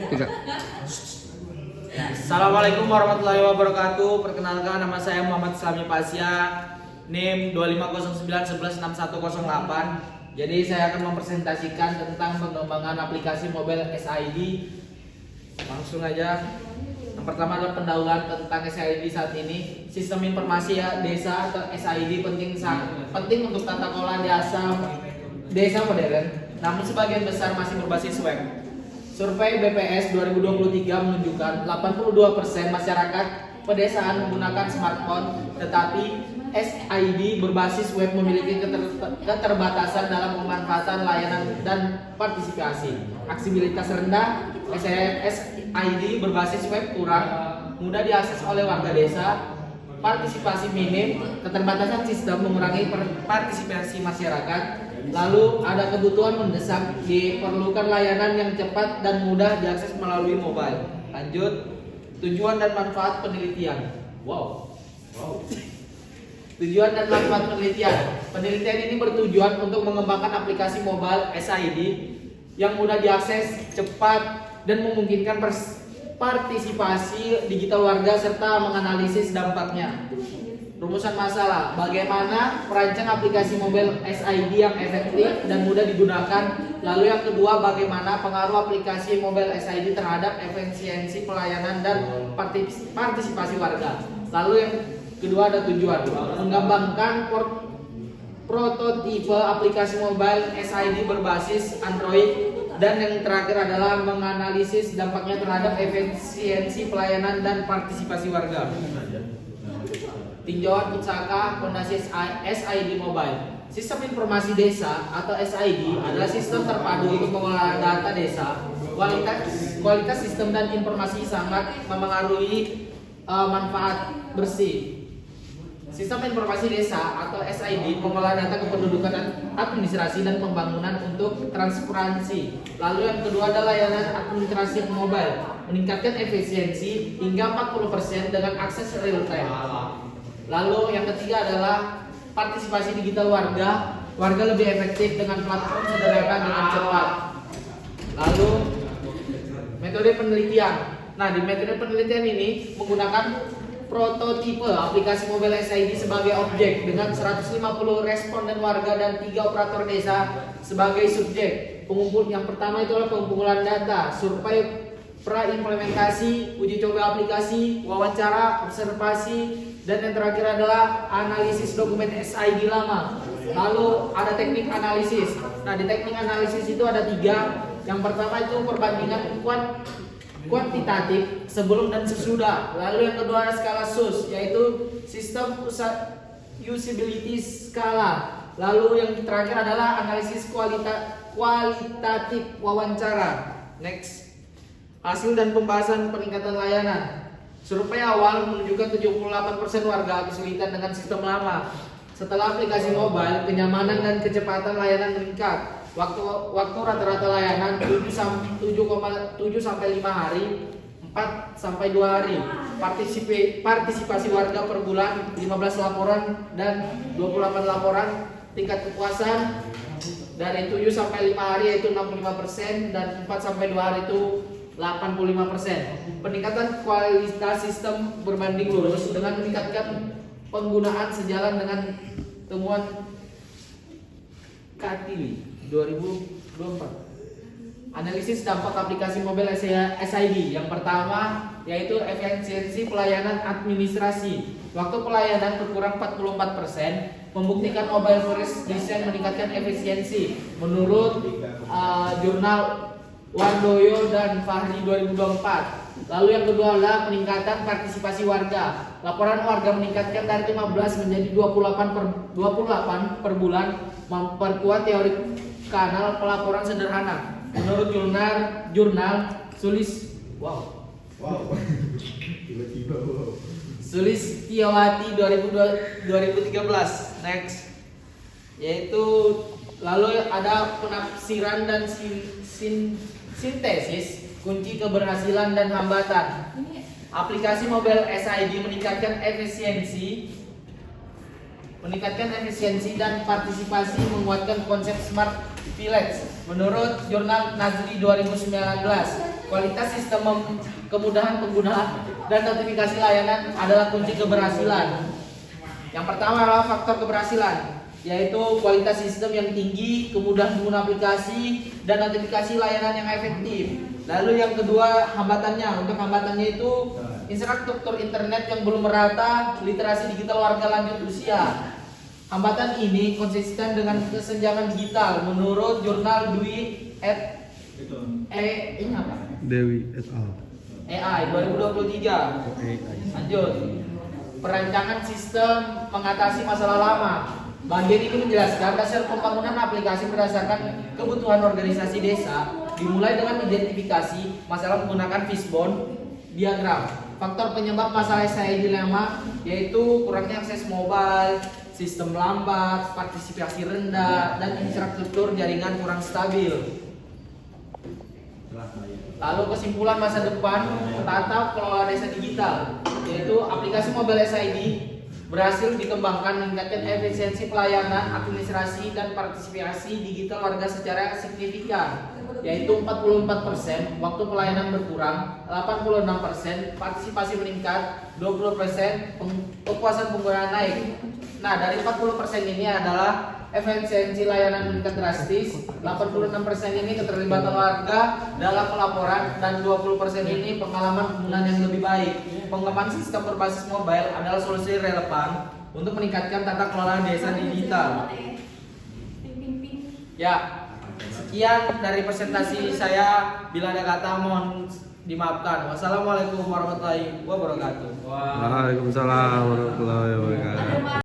Tiga. Assalamualaikum warahmatullahi wabarakatuh. Perkenalkan, nama saya Muhammad Islami Pasya, NIM 2509116108. Jadi saya akan mempresentasikan tentang pengembangan aplikasi mobile SID. Langsung aja. Yang pertama adalah pendahuluan tentang SID saat ini. Sistem informasi desa atau SID penting untuk tata kelola desa modern, namun sebagian besar masih berbasis web. Survei BPS 2023 menunjukkan 82% masyarakat pedesaan menggunakan smartphone, tetapi SID berbasis web memiliki keterbatasan dalam pemanfaatan layanan dan partisipasi. Aksibilitas rendah, SID berbasis web kurang mudah diakses oleh warga desa, partisipasi minim, keterbatasan sistem mengurangi partisipasi masyarakat. Lalu ada kebutuhan mendesak, diperlukan layanan yang cepat dan mudah diakses melalui mobile. Lanjut, tujuan dan manfaat penelitian. Tujuan dan manfaat penelitian. Penelitian ini bertujuan untuk mengembangkan aplikasi mobile SID yang mudah diakses, cepat, dan memungkinkan partisipasi digital warga serta menganalisis dampaknya. Rumusan masalah, bagaimana merancang aplikasi mobile SID yang efektif dan mudah digunakan. Lalu yang kedua, bagaimana pengaruh aplikasi mobile SID terhadap efisiensi pelayanan dan partisipasi warga. Lalu yang kedua ada tujuan, mengembangkan prototipe aplikasi mobile SID berbasis Android. Dan yang terakhir adalah menganalisis dampaknya terhadap efisiensi pelayanan dan partisipasi warga. Tinjauan Pusaka Fondasi SID Mobile. Sistem Informasi Desa atau SID adalah sistem terpadu untuk pengelolaan data desa. Kualitas sistem dan informasi sangat memengaruhi manfaat bersih. Sistem Informasi Desa atau SID mengolah data kependudukan, administrasi, dan pembangunan untuk transparansi. Lalu yang kedua adalah layanan administrasi mobile, meningkatkan efisiensi hingga 40% dengan akses real time. Lalu yang ketiga adalah partisipasi digital warga. Warga lebih efektif dengan platform sederhana dengan cepat. Lalu metode penelitian. Nah, di metode penelitian ini menggunakan prototipe aplikasi mobile SID sebagai objek dengan 150 responden warga dan 3 operator desa sebagai subjek. Yang pertama itu adalah pengumpulan data, survei pra-implementasi, uji coba aplikasi, wawancara, observasi, dan yang terakhir adalah analisis dokumen SID lama. Lalu ada teknik analisis. Nah, di teknik analisis itu ada 3. Yang pertama itu perbandingan kuantitatif sebelum dan sesudah. Lalu yang kedua ada skala SUS, yaitu sistem usability skala. Lalu yang terakhir adalah analisis kualitatif wawancara. Next, hasil dan pembahasan peningkatan layanan. Survei awal menunjukkan 78% warga kesulitan dengan sistem lama. Setelah aplikasi mobile, kenyamanan dan kecepatan layanan meningkat. Waktu rata-rata layanan 7,7 sampai 5 hari, 4 sampai 2 hari. Partisipasi warga per bulan 15 laporan dan 28 laporan. Tingkat kepuasan dari 7 sampai 5 hari yaitu 65% dan 4 sampai 2 hari itu 85%. Peningkatan kualitas sistem berbanding lurus dengan meningkatkan penggunaan sejalan dengan temuan Katili 2024. Analisis dampak aplikasi mobile SID. Yang pertama yaitu efisiensi pelayanan administrasi. Waktu pelayanan berkurang 44%, membuktikan mobile first design meningkatkan efisiensi. Menurut jurnal Wandoyo dan Fahri 2024. Lalu yang kedua adalah peningkatan partisipasi warga. Laporan warga meningkatkan dari 15 menjadi 28 per bulan, memperkuat teori kanal pelaporan sederhana. Menurut jurnal Sulistiawati 2013. Next, yaitu lalu ada penafsiran dan sintesis kunci keberhasilan dan hambatan. Aplikasi mobile SID meningkatkan efisiensi dan partisipasi, menguatkan konsep smart village. Menurut Jurnal Nazri 2019, kualitas sistem kemudahan pengguna dan notifikasi layanan adalah kunci keberhasilan. Yang pertama adalah faktor keberhasilan, yaitu kualitas sistem yang tinggi, kemudahan pengguna aplikasi, dan notifikasi layanan yang efektif. Lalu yang kedua hambatannya. Untuk hambatannya itu infrastruktur internet yang belum merata, literasi digital warga lanjut usia. Hambatan ini konsisten dengan kesenjangan digital menurut jurnal Dewi et ini apa? Dewi et al. AI 2023. Lanjut. Perancangan sistem mengatasi masalah lama. Bagian ini menjelaskan dasar pembangunan aplikasi berdasarkan kebutuhan organisasi desa, dimulai dengan identifikasi masalah menggunakan fishbone diagram. Faktor penyebab masalah SI dilema yaitu kurangnya akses mobile, sistem lambat, partisipasi rendah, dan infrastruktur jaringan kurang stabil. Lalu kesimpulan masa depan tata kelola desa digital, yaitu aplikasi mobile SID berhasil dikembangkan meningkatkan efisiensi pelayanan, administrasi, dan partisipasi digital warga secara signifikan, yaitu 44%, waktu pelayanan berkurang, 86%, partisipasi meningkat, 20%, kepuasan pengguna naik. Nah, dari 40% ini adalah efisiensi layanan meningkat drastis, 86% ini keterlibatan warga dalam pelaporan, dan 20% ini pengalaman penggunaan yang lebih baik. Pengembangan sistem berbasis mobile adalah solusi relevan untuk meningkatkan tata kelola desa digital. Ya, sekian dari presentasi saya. Bila ada kata mohon dimaafkan. Wassalamualaikum warahmatullahi wabarakatuh. Waalaikumsalam warahmatullahi wabarakatuh.